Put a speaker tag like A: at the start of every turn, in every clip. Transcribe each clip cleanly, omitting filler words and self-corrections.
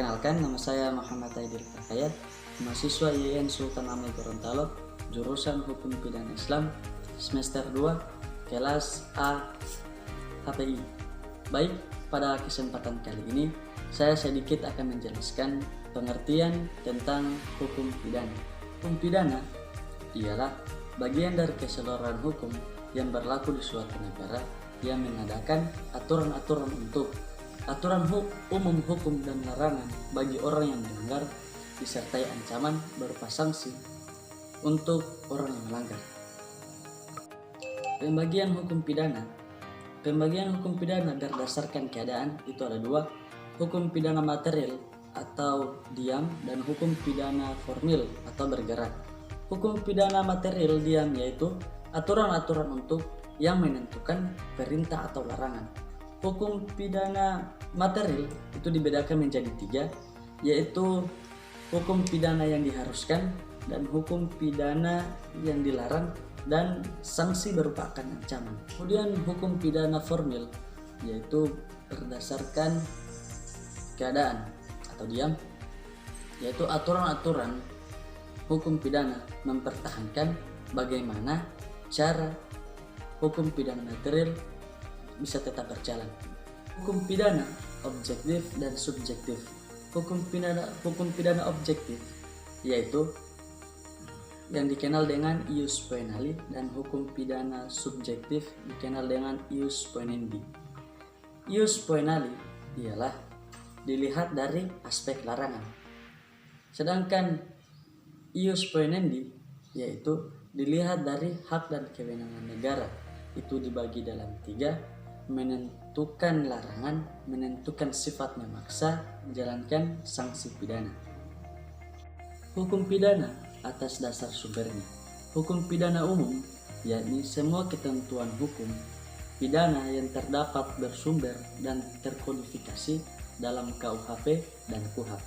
A: Perkenalkan, nama saya Muhammad Aidil Prakayat, mahasiswa IAIN Sultan Hamid Gorontalo, jurusan Hukum Pidana Islam, semester 2, kelas A HPI. Baik, pada kesempatan kali ini, saya sedikit akan menjelaskan pengertian tentang hukum pidana. Hukum pidana ialah bagian dari keseluruhan hukum yang berlaku di suatu negara yang mengadakan aturan-aturan untuk aturan umum hukum dan larangan bagi orang yang melanggar, disertai ancaman berupa sanksi untuk orang yang melanggar. Pembagian hukum pidana berdasarkan keadaan itu ada dua: hukum pidana material atau diam dan hukum pidana formil atau bergerak. Hukum pidana material diam yaitu aturan-aturan untuk yang menentukan perintah atau larangan. Hukum pidana material itu dibedakan menjadi tiga, yaitu hukum pidana yang diharuskan dan hukum pidana yang dilarang dan sanksi berupa akan ancaman. Kemudian hukum pidana formil yaitu berdasarkan keadaan atau diam, yaitu aturan-aturan hukum pidana mempertahankan bagaimana cara hukum pidana material bisa tetap berjalan. Hukum pidana objektif dan subjektif. Hukum pidana objektif yaitu yang dikenal dengan ius poenali, dan hukum pidana subjektif dikenal dengan ius poenendi. Ius poenali ialah dilihat dari aspek larangan, sedangkan ius poenendi yaitu dilihat dari hak dan kewenangan negara. Itu dibagi dalam tiga: menentukan larangan, menentukan sifat memaksa, menjalankan sanksi pidana. Hukum pidana atas dasar sumbernya. Hukum pidana umum, yakni semua ketentuan hukum pidana yang terdapat bersumber dan terkodifikasi dalam KUHP dan KUHP.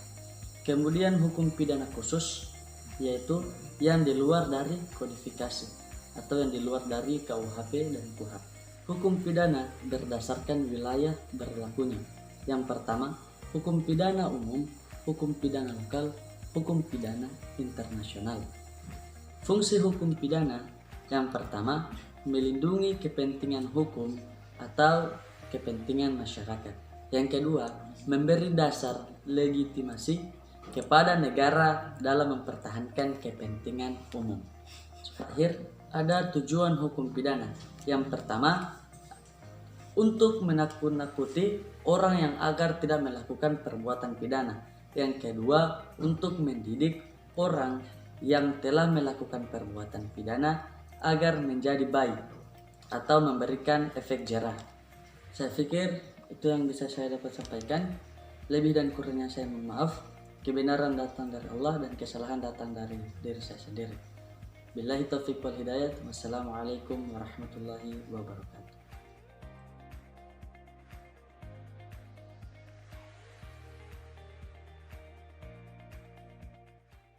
A: Kemudian hukum pidana khusus, yaitu yang di luar dari kodifikasi atau yang di luar dari KUHP dan KUHP. Hukum pidana berdasarkan wilayah berlakunya. Yang pertama, hukum pidana umum, hukum pidana lokal, hukum pidana internasional. Fungsi hukum pidana yang pertama, melindungi kepentingan hukum atau kepentingan masyarakat. Yang kedua, memberi dasar legitimasi kepada negara dalam mempertahankan kepentingan umum. Terakhir, ada tujuan hukum pidana. Yang pertama, untuk menakut-nakuti orang yang agar tidak melakukan perbuatan pidana. Yang kedua, untuk mendidik orang yang telah melakukan perbuatan pidana agar menjadi baik atau memberikan efek jerah. Saya pikir itu yang bisa saya dapat sampaikan. Lebih dan kurangnya saya mohon maaf. Kebenaran datang dari Allah dan kesalahan datang dari diri saya sendiri. Billahi taufiq wal hidayah. Wassalamualaikum warahmatullahi wabarakatuh.